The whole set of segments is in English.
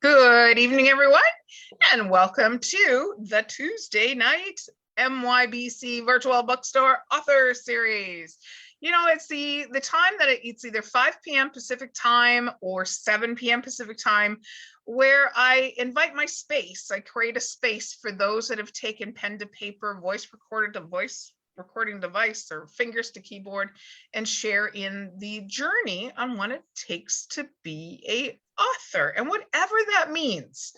Good evening, everyone, and welcome to the Tuesday night MYBC Virtual Bookstore Author Series. You know, it's the time that it's either 5 p.m. Pacific time or 7 p.m. Pacific time, where I invite my space. I create a space for those that have taken pen to paper, voice recorder to voice recording device, or fingers to keyboard, and share in the journey on what it takes to be a author, and whatever that means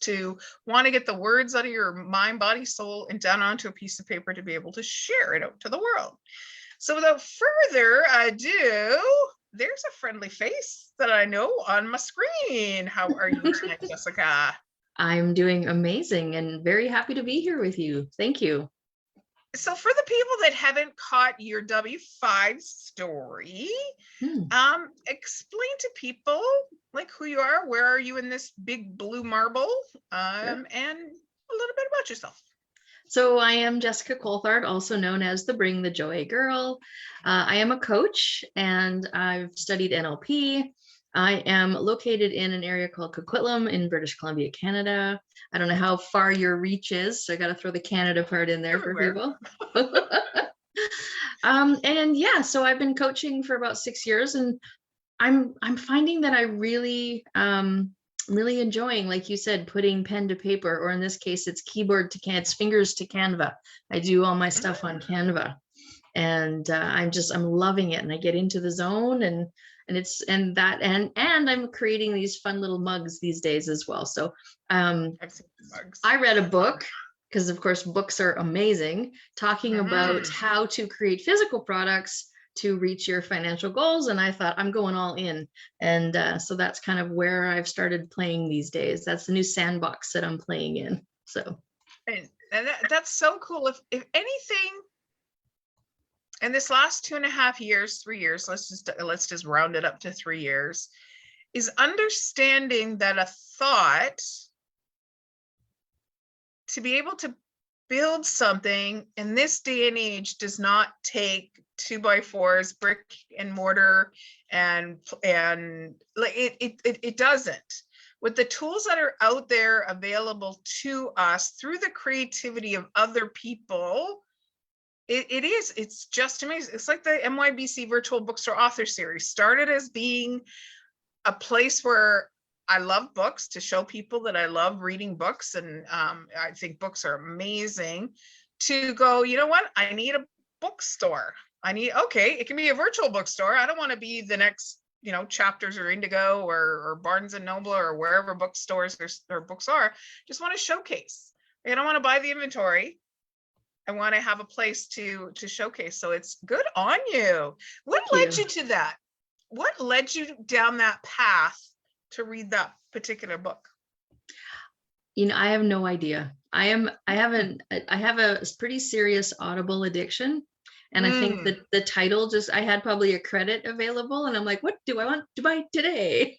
to want to get the words out of your mind, body, soul, and down onto a piece of paper to be able to share it out to the world. So without further ado, there's a friendly face that I know on my screen. How are you tonight, Jessica? I'm doing amazing and very happy to be here with you. Thank you. So for the people that haven't caught your W5 story, explain to people like who you are, where are you in this big blue marble, and a little bit about yourself. So I am Jessica Coulthard, also known as the Bring the Joy Girl. I am a coach and I've studied NLP. I am located in an area called Coquitlam in British Columbia, Canada. I don't know how far your reach is, so I got to throw the Canada part in there everywhere. For people. And yeah, so I've been coaching for about 6 years, and I'm finding that I really really enjoying, like you said, putting pen to paper, or in this case, it's keyboard to it's fingers to Canva. I do all my stuff on Canva, and I'm loving it, and I get into the zone, and I'm creating these fun little mugs these days as well. So I read a book, because of course books are amazing, talking about how to create physical products to reach your financial goals, and I thought, I'm going all in, and so that's kind of where I've started playing these days. That's the new sandbox that I'm playing in. So and that's so cool. If anything, in this last 2.5 years, 3 years, let's just round it up to 3 years, is understanding that a thought, to be able to build something in this day and age, does not take 2x4s, brick and mortar, and like it doesn't. With the tools that are out there available to us through the creativity of other people, it's just amazing. It's like the MYBC Virtual Bookstore Author Series started as being a place where I love books, to show people that I love reading books, and I think books are amazing, to go, you know what, I need a bookstore. Okay, it can be a virtual bookstore. I don't want to be the next, Chapters or Indigo or Barnes and Noble or wherever bookstores or books are. Just want to showcase. I don't want to buy the inventory. I want to have a place to showcase. So it's good on you. What led you to that? What led you down that path to read that particular book? I have no idea. I have a pretty serious Audible addiction. And I think that the title I had probably a credit available, and I'm like, what do I want to buy today?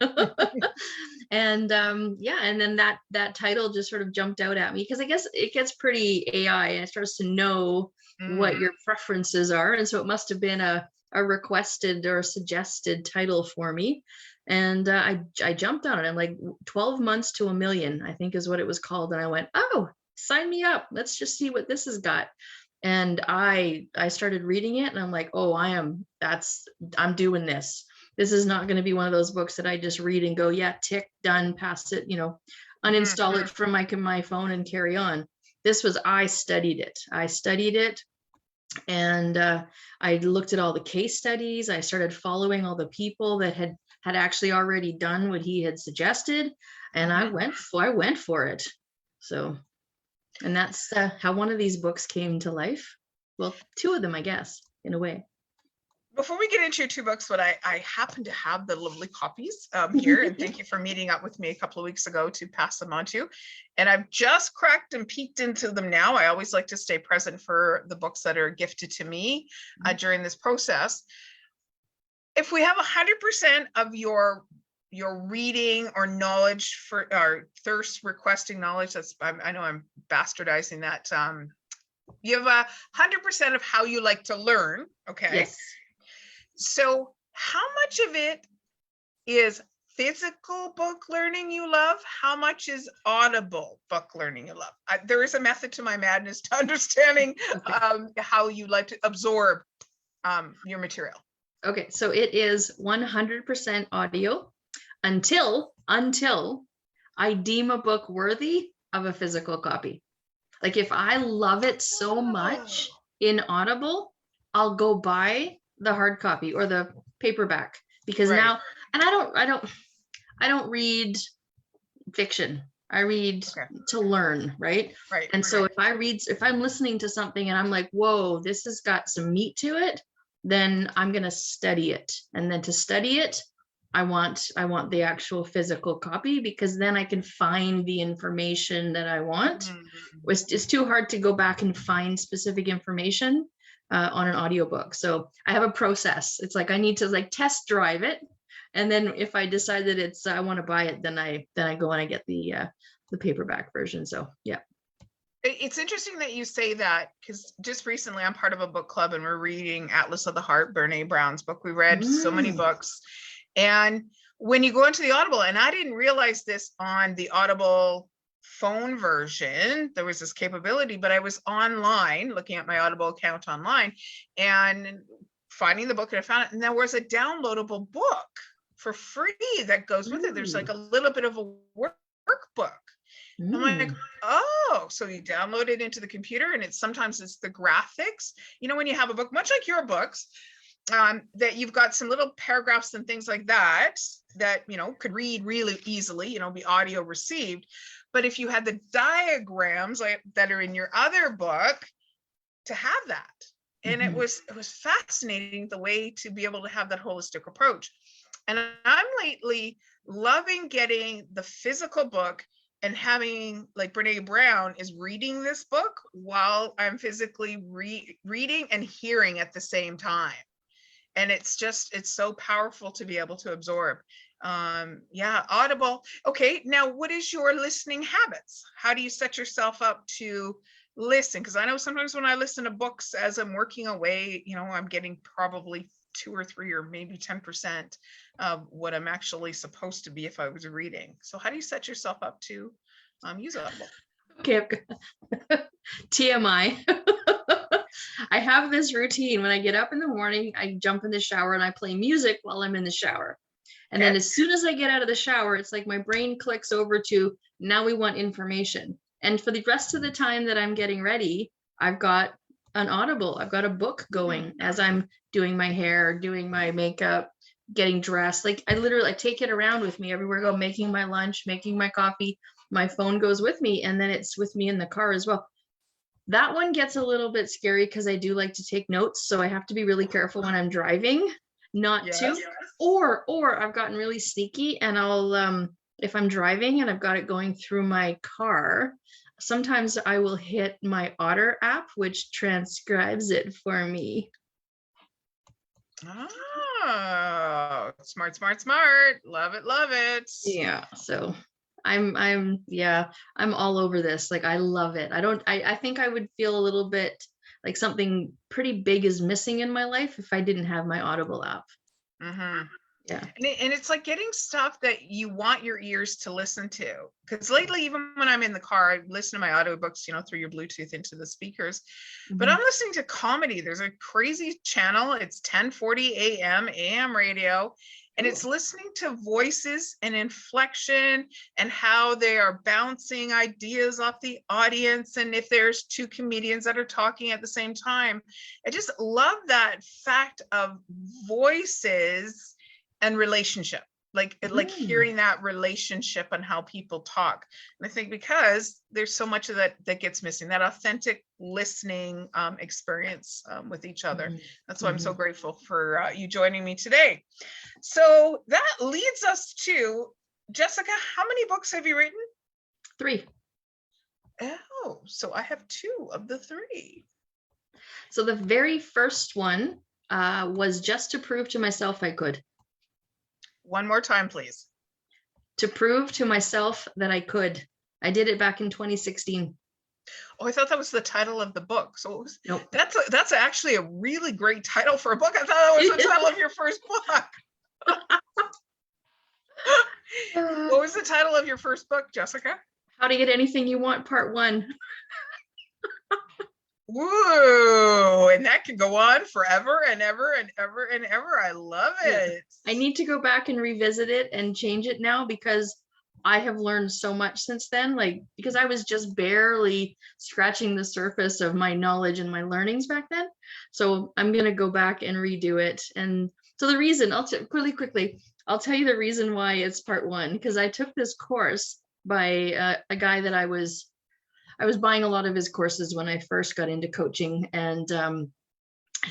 And and then that title just sort of jumped out at me, because I guess it gets pretty AI and it starts to know what your preferences are. And so it must have been a requested or suggested title for me. And I jumped on it. I'm like, 12 months to a million, I think is what it was called. And I went, oh, sign me up. Let's just see what this has got. And I started reading it, and I'm like, oh, I'm doing this. This is not going to be one of those books that I just read and go, yeah, tick, done, pass it, uninstall it from my phone and carry on. This was, I studied it. And I looked at all the case studies. I started following all the people that had actually already done what he had suggested, and I went for it. So, and that's how one of these books came to life. Well, 2 of them, I guess, in a way. Before we get into your 2 books, what I happen to have the lovely copies here, and thank you for meeting up with me a couple of weeks ago to pass them on to you. And I've just cracked and peeked into them now. I always like to stay present for the books that are gifted to me during this process. If we have 100% of your reading or knowledge for our thirst requesting knowledge, I know I'm bastardizing that. You have 100% of how you like to learn. Okay. Yes. So how much of it is physical book learning you love? How much is audible book learning you love? There is a method to my madness to understanding how you like to absorb your material. Okay, so it is 100% audio until I deem a book worthy of a physical copy. Like if I love it so much in Audible, I'll go buy the hard copy or the paperback, because now, and I don't read fiction. I read to learn, right? Right. And so if I'm listening to something and I'm like, whoa, this has got some meat to it, then I'm going to study it. And then to study it, I want the actual physical copy, because then I can find the information that I want. It's too hard to go back and find specific information on an audiobook. So I have a process. It's like I need to like test drive it. And then if I decide that I want to buy it, then I go and I get the paperback version. So yeah. It's interesting that you say that, because just recently I'm part of a book club and we're reading Atlas of the Heart, Brene Brown's book. We read so many books. And when you go into the Audible, and I didn't realize this on the Audible phone version, there was this capability, but I was online looking at my Audible account online and finding the book, and I found it. And there was a downloadable book for free that goes with it. There's like a little bit of a workbook. I'm like, oh, so you download it into the computer, and sometimes it's the graphics. You know, when you have a book, much like your books, that you've got some little paragraphs and things like that, you know, could read really easily, you know, be audio received. But if you had the diagrams that are in your other book, to have that. And it was fascinating, the way to be able to have that holistic approach. And I'm lately loving getting the physical book and having, like Brene Brown is reading this book while I'm physically reading and hearing at the same time. And it's so powerful to be able to absorb. Audible. Okay, now what is your listening habits? How do you set yourself up to listen? Because I know sometimes when I listen to books as I'm working away, you know, I'm getting probably 2 or 3 or maybe 10% of what I'm actually supposed to be if I was reading. So how do you set yourself up to use Audible? Okay, TMI. I have this routine. When I get up in the morning, I jump in the shower and I play music while I'm in the shower. And then as soon as I get out of the shower, it's like my brain clicks over to, now we want information. And for the rest of the time that I'm getting ready, I've got an Audible. I've got a book going as I'm doing my hair, doing my makeup, getting dressed. Like I take it around with me everywhere I go, making my lunch, making my coffee. My phone goes with me, and then it's with me in the car as well. That one gets a little bit scary because I do like to take notes. So I have to be really careful when I'm driving, not to, or I've gotten really sneaky, and I'll, if I'm driving and I've got it going through my car, sometimes I will hit my Otter app, which transcribes it for me. Oh, smart. Love it. Yeah. So I'm all over this. Like, I love it. I think I would feel a little bit like something pretty big is missing in my life if I didn't have my Audible app. Yeah. And it's like getting stuff that you want your ears to listen to. Because lately, even when I'm in the car, I listen to my audiobooks, you know, through your Bluetooth into the speakers. But I'm listening to comedy. There's a crazy channel. It's 1040 AM radio. And it's listening to voices and inflection and how they are bouncing ideas off the audience. And if there's 2 comedians that are talking at the same time, I just love that fact of voices and relationship, like hearing that relationship and how people talk. And I think because there's so much of that gets missing, that authentic listening experience with each other. That's why I'm so grateful for you joining me today. So that leads us to, Jessica, how many books have you written? 3. Oh, so I have 2 of the 3. So the very first one was just to prove to myself I could. One more time, please. To prove to myself that I could. I did it back in 2016. Oh, I thought that was the title of the book. So Nope. That's actually a really great title for a book. I thought that was the title of your first book. was the title of your first book, Jessica? How to Get Anything You Want, Part 1. Woo! And that can go on forever and ever and ever and ever. I love it. I need to go back and revisit it and change it now because I have learned so much since then, like, because I was just barely scratching the surface of my knowledge and my learnings back then. So I'm going to go back and redo it. And so the reason, really quickly, I'll tell you the reason why it's part 1, because I took this course by a guy that I was buying a lot of his courses when I first got into coaching, and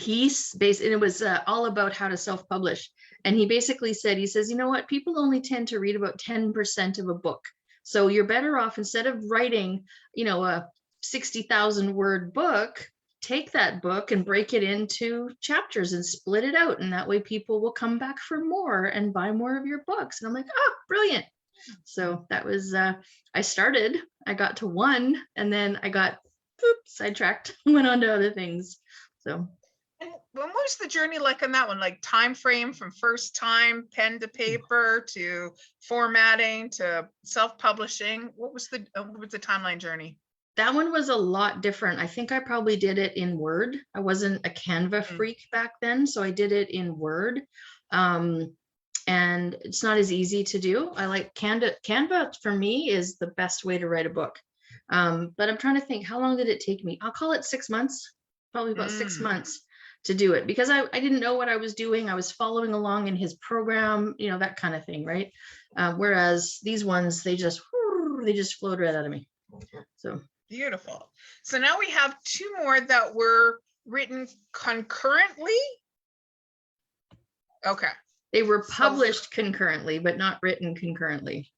it was all about how to self-publish. And he basically said, he says, you know what, people only tend to read about 10% of a book. So you're better off, instead of writing, a 60,000 word book, take that book and break it into chapters and split it out. And that way people will come back for more and buy more of your books. And I'm like, oh, brilliant. So that was, I got to 1, and then I got sidetracked, went on to other things. So. And when was the journey like on that one? Like time frame from first time pen to paper to formatting to self-publishing? What was the timeline journey? That one was a lot different. I think I probably did it in Word. I wasn't a Canva freak back then, so I did it in Word. And it's not as easy to do. I like Canva. Canva for me is the best way to write a book. But I'm trying to think, how long did it take me? I'll call it 6 months, probably about 6 months to do it, because I didn't know what I was doing. I was following along in his program, that kind of thing, right? Whereas these ones, they just flowed right out of me. So beautiful. So now we have 2 more that were written concurrently. Okay. They were published concurrently, but not written concurrently.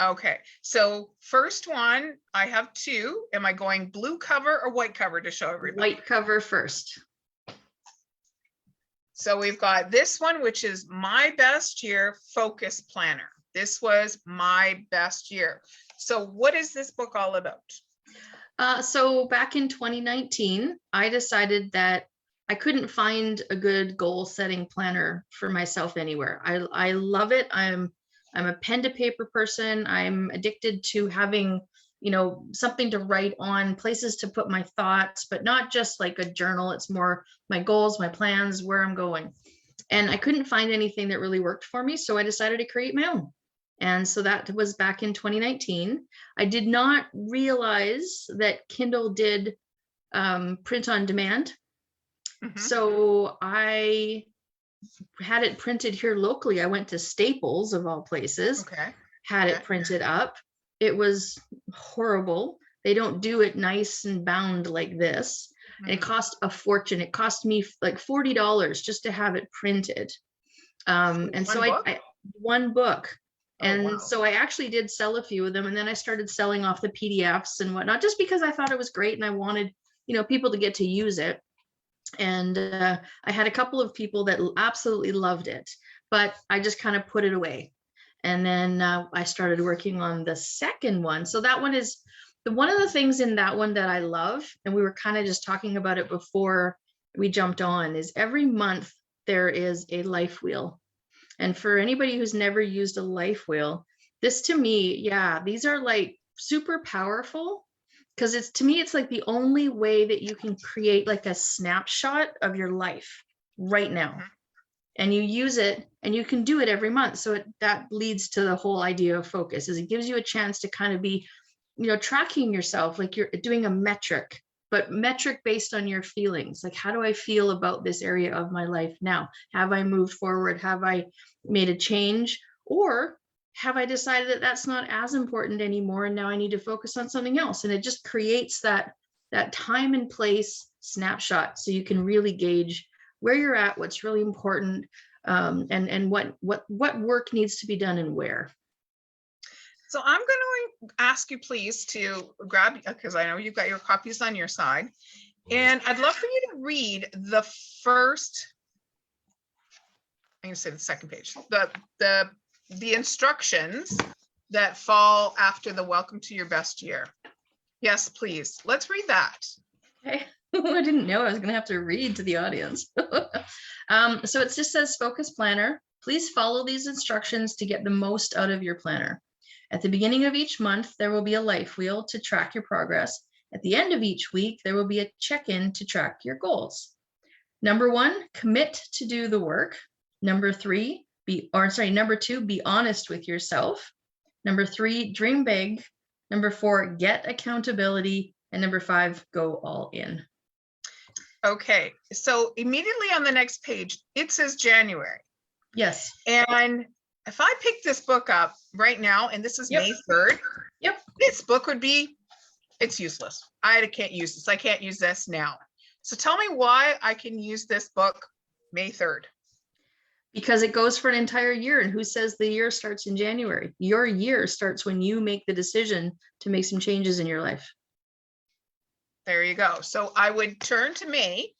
Okay. So first one, I have 2. Am I going blue cover or white cover to show everybody? White cover first. So we've got this one, which is My Best Year Focus Planner. This was my best year. So what is this book all about? So back in 2019, I decided that I couldn't find a good goal setting planner for myself anywhere. I love it. I'm a pen to paper person. I'm addicted to having, something to write on, places to put my thoughts, but not just like a journal. It's more my goals, my plans, where I'm going. And I couldn't find anything that really worked for me. So I decided to create my own. And so that was back in 2019. I did not realize that Kindle did print on demand. So I had it printed here locally. I went to Staples, of all places, had it printed up. It was horrible. They don't do it nice and bound like this. And it cost a fortune. It cost me like $40 just to have it printed. And so I one book. And so I actually did sell a few of them. And then I started selling off the PDFs and whatnot, just because I thought it was great and I wanted, people to get to use it. And I had a couple of people that absolutely loved it, but I just kind of put it away. And then I started working on the second one. So that one is one of the things in that one that I love, and we were kind of just talking about it before we jumped on, is every month there is a life wheel. And for anybody who's never used a life wheel, this to me, these are like super powerful. Because to me, it's like the only way that you can create like a snapshot of your life right now. And you use it, and you can do it every month. So that leads to the whole idea of focus, is it gives you a chance to kind of be, tracking yourself, like you're doing a metric, but metric based on your feelings. Like, how do I feel about this area of my life now? Have I moved forward? Have I made a change? Or have I decided that that's not as important anymore, and now I need to focus on something else? And it just creates that time and place snapshot, so you can really gauge where you're at, what's really important, and what work needs to be done and where. So I'm going to ask you please to grab, because I know you've got your copies on your side, and I'd love for you to read the first, I'm going to say the second page, the instructions that fall after the welcome to your best year. Yes, please. Let's read that. Okay. I didn't know I was going to have to read to the audience. So it just says, Focus Planner. Please follow these instructions to get the most out of your planner. At the beginning of each month, there will be a life wheel to track your progress. At the end of each week, there will be a check-in to track your goals. Number 1, commit to do the work. Number 2, be honest with yourself. Number 3, dream big. Number 4, get accountability. And number 5, go all in. Okay, so immediately on the next page, it says January. Yes. And if I pick this book up right now, and this is May 3rd, this book would be, it's useless. I can't use this. I can't use this now. So tell me why I can use this book May 3rd. Because it goes for an entire year. And who says the year starts in January? Your year starts when you make the decision to make some changes in your life. There you go. So I would turn to May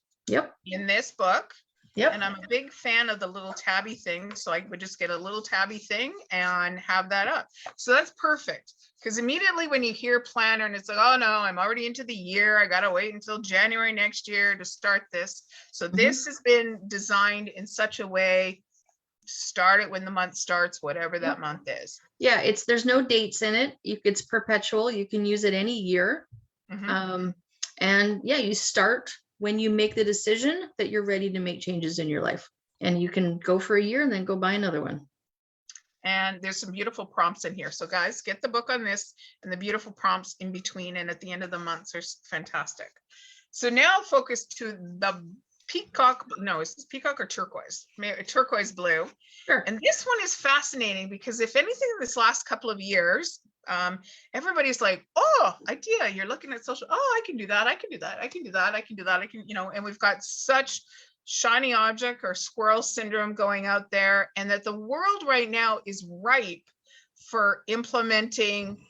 in this book. And I'm a big fan of the little tabby thing. So I would just get a little tabby thing and have that up. So that's perfect. Because immediately when you hear planner and it's like, oh no, I'm already into the year. I got to wait until January next year to start this. So this has been designed in such a way, start it when the month starts, whatever that month is. Yeah, there's no dates in it. It's perpetual. You can use it any year. And yeah, you start when you make the decision that you're ready to make changes in your life. And you can go for a year and then go buy another one. And there's some beautiful prompts in here. So guys, get the book on this and the beautiful prompts in between and at the end of the months are fantastic. So now focus to the peacock. No, is this peacock or turquoise? Turquoise blue. Sure. And this one is fascinating because if anything in this last couple of years, everybody's like, oh, idea, you're looking at social, oh, I can do that, I can do that, I can do that, I can do that, I can, and we've got such shiny object or squirrel syndrome going out there, and that the world right now is ripe for implementing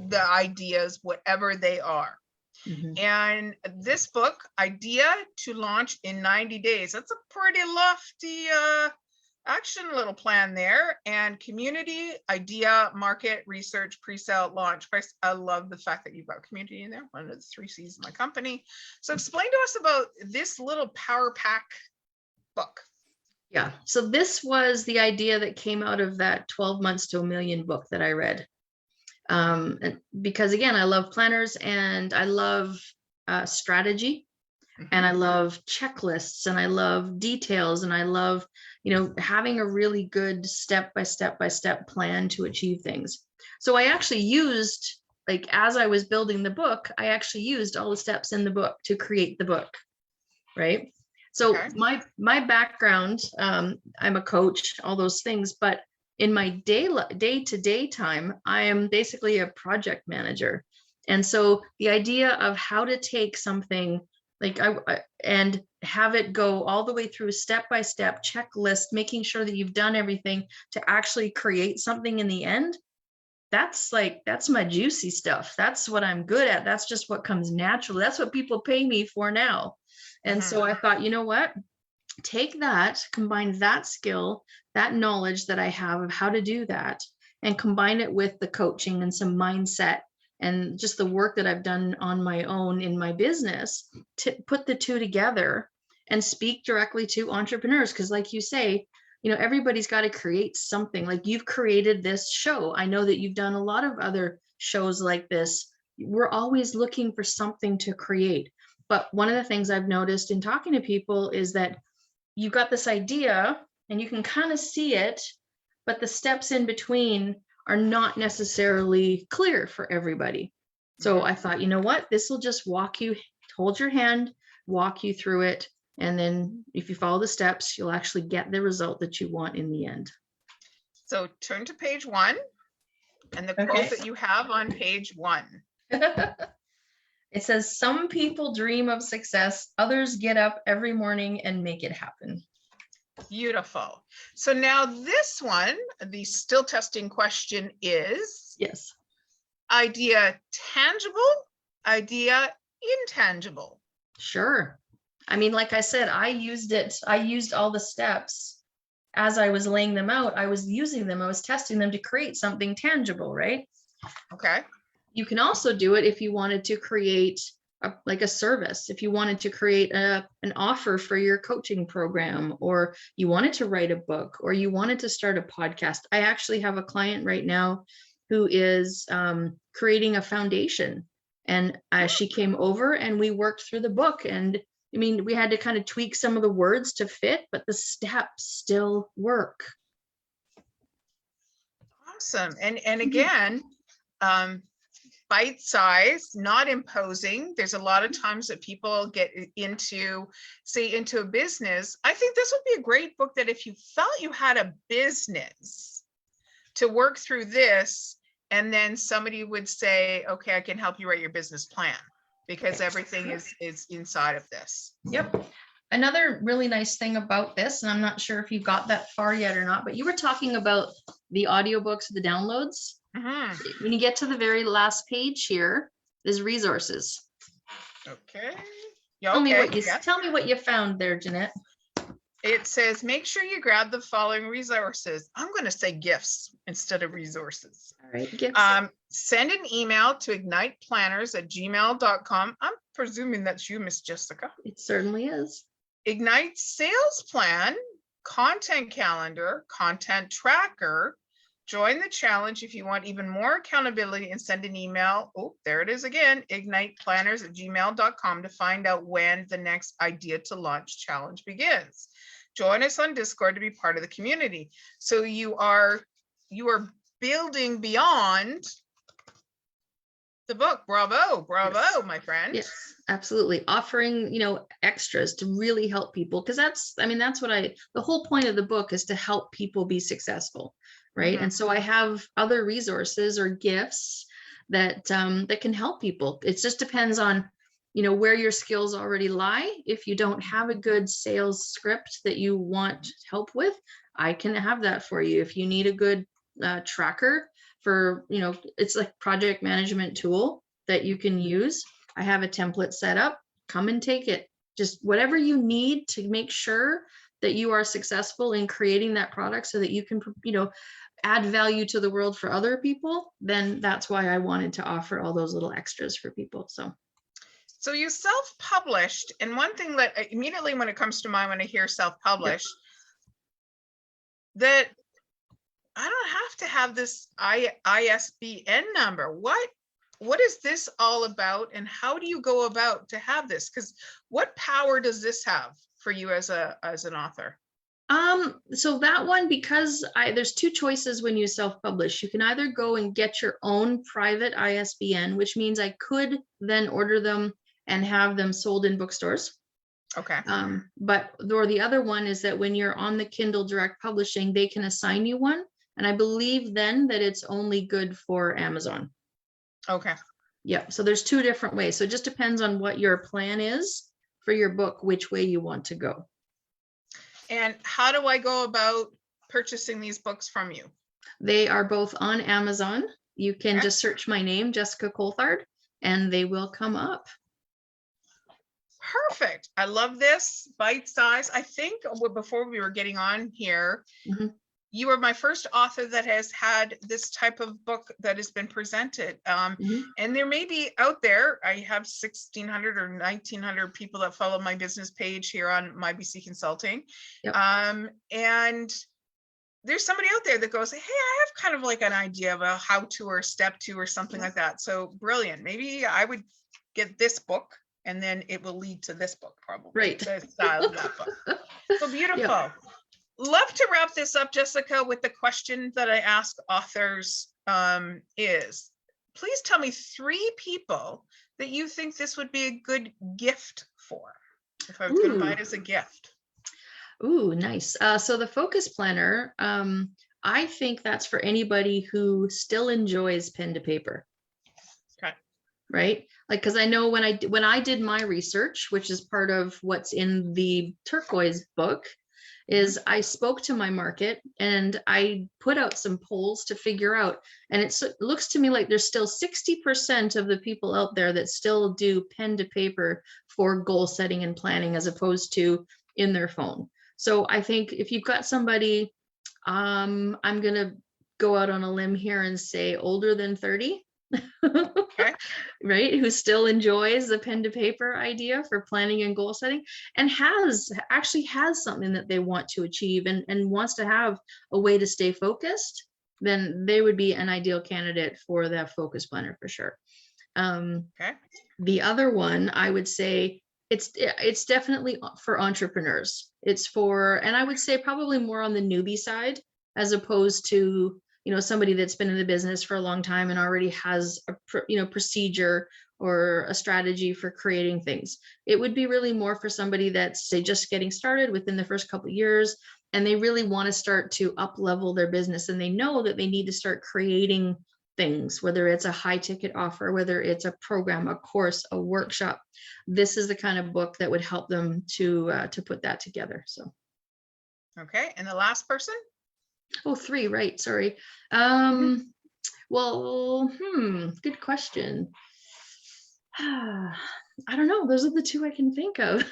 the ideas, whatever they are. And this book, Idea to Launch in 90 Days, that's a pretty lofty action little plan there. And community, idea, market, research, pre-sale, launch. I love the fact that you've got community in there, one of the 3 C's of my company. So explain to us about this little power pack book. Yeah, so this was the idea that came out of that 12 months to $1 million book that I read. And because again, I love planners and I love strategy. And I love checklists and I love details and I love, having a really good step-by-step plan to achieve things. So I actually used, as I was building the book, I actually used all the steps in the book to create the book, right? So my background, I'm a coach, all those things, but in my day-to-day time, I am basically a project manager. And so the idea of how to take something and have it go all the way through step-by-step checklist, making sure that you've done everything to actually create something in the end. That's my juicy stuff. That's what I'm good at. That's just what comes naturally. That's what people pay me for now. And so I thought, you know what? Take that, combine that skill, that knowledge that I have of how to do that, and combine it with the coaching and some mindset and just the work that I've done on my own in my business to put the two together and speak directly to entrepreneurs. Because like you say, everybody's got to create something. Like you've created this show. I know that you've done a lot of other shows like this. We're always looking for something to create. But one of the things I've noticed in talking to people is that you've got this idea and you can kind of see it, but the steps in between are not necessarily clear for everybody. So I thought, you know what, this will just hold your hand, walk you through it. And then if you follow the steps, you'll actually get the result that you want in the end. So turn to page 1 and the quote that you have on page 1. It says, some people dream of success, others get up every morning and make it happen. Beautiful. So now this one, the still testing question is, yes, idea tangible, idea intangible? Sure. I mean, like I said, I used all the steps as I was laying them out. I was using them, I was testing them to create something tangible, right? Okay. You can also do it if you wanted to create a service, if you wanted to create an offer for your coaching program, or you wanted to write a book, or you wanted to start a podcast. I actually have a client right now who is creating a foundation. And she came over and we worked through the book. And I mean, we had to kind of tweak some of the words to fit, but the steps still work. Awesome. And again, bite size, not imposing. There's a lot of times that people get into, say, into a business. I think this would be a great book that if you felt you had a business to work through this, and then somebody would say, okay, I can help you write your business plan because everything is inside of this. Yep. Another really nice thing about this, and I'm not sure if you got that far yet or not, but you were talking about the audiobooks, the downloads. Mm-hmm. When you get to the very last page here, there's resources. Okay. Tell me what you found there, Jeanette. It says, make sure you grab the following resources. I'm going to say gifts instead of resources. All right, gifts. Send an email to igniteplanners@gmail.com. I'm presuming that's you, Miss Jessica. It certainly is. Ignite sales plan, content calendar, content tracker. Join the challenge if you want even more accountability and send an email. Oh, there it is again, igniteplanners@gmail.com to find out when the next idea to launch challenge begins. Join us on Discord to be part of the community. So you are building beyond the book. Bravo, Yes. my friend. Yes, absolutely. Offering, extras to really help people. Because that's what the whole point of the book is to help people be successful. Right. Mhm. And so I have other resources or gifts that can help people. It just depends on, where your skills already lie. If you don't have a good sales script that you want help with, I can have that for you. If you need a good tracker for, it's like project management tool that you can use. I have a template set up. Come and take it. Just whatever you need to make sure that you are successful in creating that product so that you can, add value to the world for other people, then that's why I wanted to offer all those little extras for people. So you self-published, and one thing that immediately when it comes to mind when I hear self-published, that I don't have to have this ISBN number. What is this all about, and how do you go about to have this? Because what power does this have for you as an author? So that one, because there's two choices when you self-publish. You can either go and get your own private ISBN, which means I could then order them and have them sold in bookstores. Okay. Or the other one is that when you're on the Kindle Direct Publishing, they can assign you one. And I believe then that it's only good for Amazon. Okay. Yeah. So there's two different ways. So it just depends on what your plan is for your book, which way you want to go. And how do I go about purchasing these books from you? They are both on Amazon. You can just search my name, Jessica Coulthard, and they will come up. Perfect. I love this bite size. I think before we were getting on here, you are my first author that has had this type of book that has been presented. And there may be out there, I have 1,600 or 1,900 people that follow my business page here on MYBC Consulting. Yep. And there's somebody out there that goes, hey, I have kind of like an idea of a how-to or step to or something like that. So brilliant. Maybe I would get this book and then it will lead to this book probably. Right. The style of that book. So beautiful. Yep. Love to wrap this up, Jessica, with the question that I ask authors is, please tell me 3 people that you think this would be a good gift for, if I was going to buy it as a gift. Ooh, nice. So the focus planner, I think that's for anybody who still enjoys pen to paper. Okay. Right? Like, because I know when I did my research, which is part of what's in the turquoise book, is I spoke to my market and I put out some polls to figure out, and it looks to me like there's still 60% of the people out there that still do pen to paper for goal setting and planning as opposed to in their phone. So I think if you've got somebody, I'm going to go out on a limb here and say older than 30. Okay. Right, who still enjoys the pen to paper idea for planning and goal setting, and actually has something that they want to achieve and wants to have a way to stay focused, then they would be an ideal candidate for that focus planner for sure. Okay. The other one, I would say it's definitely for entrepreneurs. It's for, and I would say probably more on the newbie side, as opposed to, somebody that's been in the business for a long time and already has a procedure or a strategy for creating things. It would be really more for somebody that's, say, just getting started within the first couple of years, and they really want to start to up level their business, and they know that they need to start creating things, whether it's a high ticket offer, whether it's a program, a course, a workshop. This is the kind of book that would help them to put that together. So, okay. And the last person? Oh, 3, right? Sorry. Well, good question. I don't know. Those are the 2 I can think of.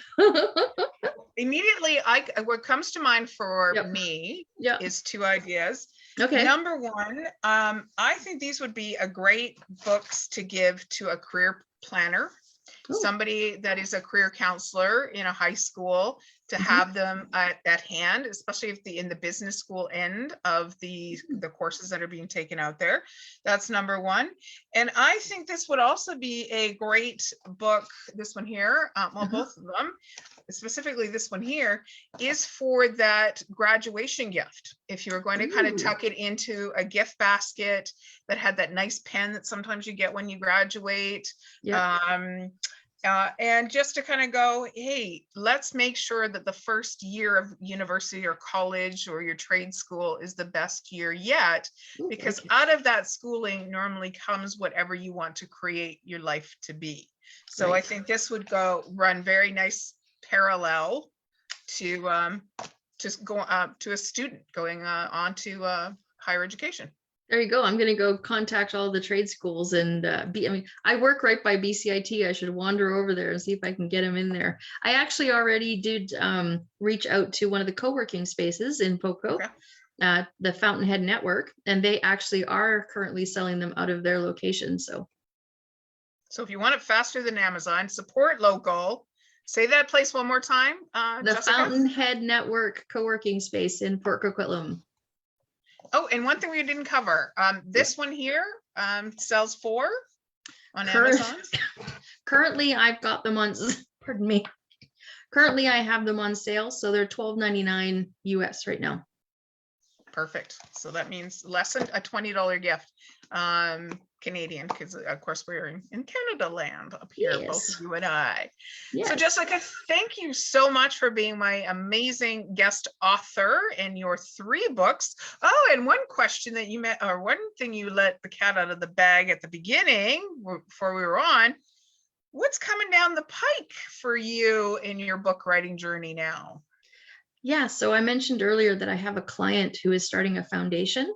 Immediately, what comes to mind for Yep. me Yeah. is 2 ideas. Okay. Number 1, I think these would be a great books to give to a career planner, Cool. somebody that is a career counselor in a high school, to have them at hand, especially if in the business school end of the courses that are being taken out there. That's number 1. And I think this would also be a great book, this one here, well, both of them, specifically this one here, is for that graduation gift. If you were going to kind of tuck it into a gift basket that had that nice pen that sometimes you get when you graduate. Yep. And just to kind of go, hey, let's make sure that the first year of university or college or your trade school is the best year yet, because out of that schooling normally comes whatever you want to create your life to be. So I think this would run very nice parallel to just go to a student going on to higher education. There you go. I'm going to go contact all the trade schools and I work right by BCIT. I should wander over there and see if I can get them in there. I actually already did reach out to one of the co-working spaces in Poco, the Fountainhead Network, and they actually are currently selling them out of their location. So if you want it faster than Amazon, support local. Say that place one more time. The Jessica? Fountainhead Network co-working space in Port Coquitlam. Oh, and one thing we didn't cover, this one here sells for on Amazon. Currently, I've got them on, pardon me. Currently, I have them on sale, so they're $12.99 US right now. Perfect. So that means less than a $20 gift, Canadian, because of course we're in Canada land up here, both of you and I. Yes. So Jessica, thank you so much for being my amazing guest author in your 3 books. Oh, and one question that one thing you let the cat out of the bag at the beginning before we were on, what's coming down the pike for you in your book writing journey now? Yeah, so I mentioned earlier that I have a client who is starting a foundation,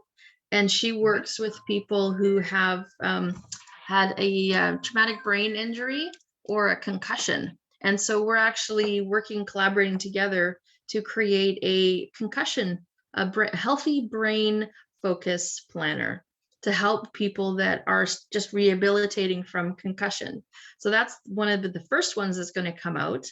and she works with people who have had a traumatic brain injury or a concussion. And so we're actually collaborating together to create a concussion, a healthy brain focus planner to help people that are just rehabilitating from concussion. So that's one of the first ones that's going to come out.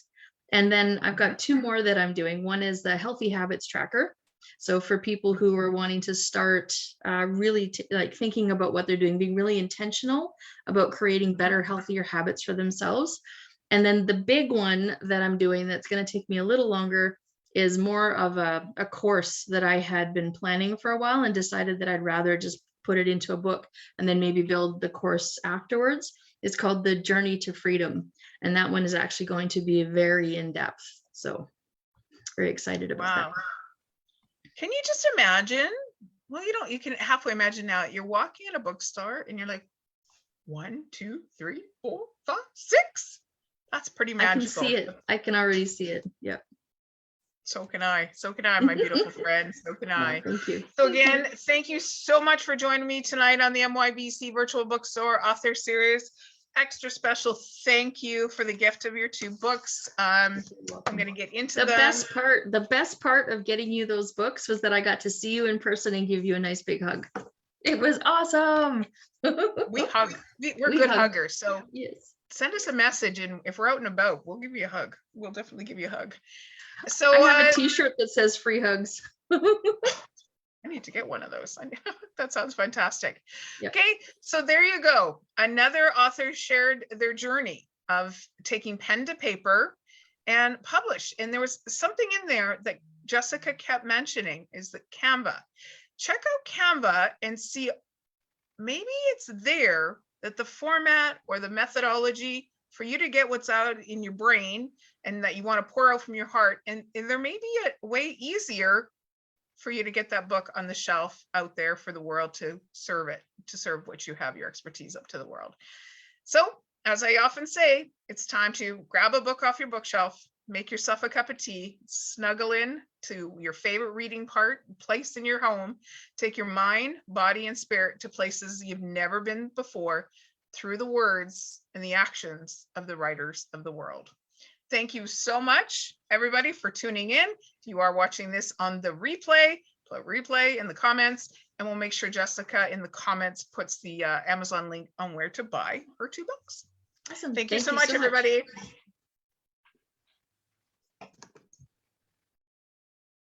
And then I've got 2 more that I'm doing. One is the Healthy Habits Tracker. So for people who are wanting to start really thinking about what they're doing, being really intentional about creating better, healthier habits for themselves. And then the big one that I'm doing that's going to take me a little longer is more of a course that I had been planning for a while and decided that I'd rather just put it into a book and then maybe build the course afterwards. It's called The Journey to Freedom. And that one is actually going to be very in-depth. So very excited about that. Can you just imagine? Well, you can halfway imagine now. You're walking in a bookstore and you're like, 1, 2, 3, 4, 5, 6. That's pretty magical. I can see it. I can already see it. Yep. So can I, my beautiful friend. So can I. Thank you. So again, thank you so much for joining me tonight on the MYBC Virtual Bookstore Author Series. Extra special thank you for the gift of your 2 books. I'm going to get into the best part. The best part of getting you those books was that I got to see you in person and give you a nice big hug. It was awesome. We hug. We're good huggers. So yes. Send us a message, and if we're out and about, we'll give you a hug. We'll definitely give you a hug. So I have a T-shirt that says free hugs. I need to get one of those. That sounds fantastic. Yep. Okay, so there you go. Another author shared their journey of taking pen to paper and publish. And there was something in there that Jessica kept mentioning, is the Canva. Check out Canva and see, maybe it's there that the format or the methodology for you to get what's out in your brain and that you want to pour out from your heart. And there may be a way easier for you to get that book on the shelf out there for the world to serve what you have, your expertise, up to the world. So, as I often say, it's time to grab a book off your bookshelf, make yourself a cup of tea, snuggle in to your favorite reading place in your home, take your mind, body, and spirit to places you've never been before through the words and the actions of the writers of the world. Thank you so much, everybody, for tuning in. If you are watching this on the replay, put replay in the comments, and we'll make sure Jessica in the comments puts the Amazon link on where to buy her 2 books. Awesome. Thank you so much, everybody.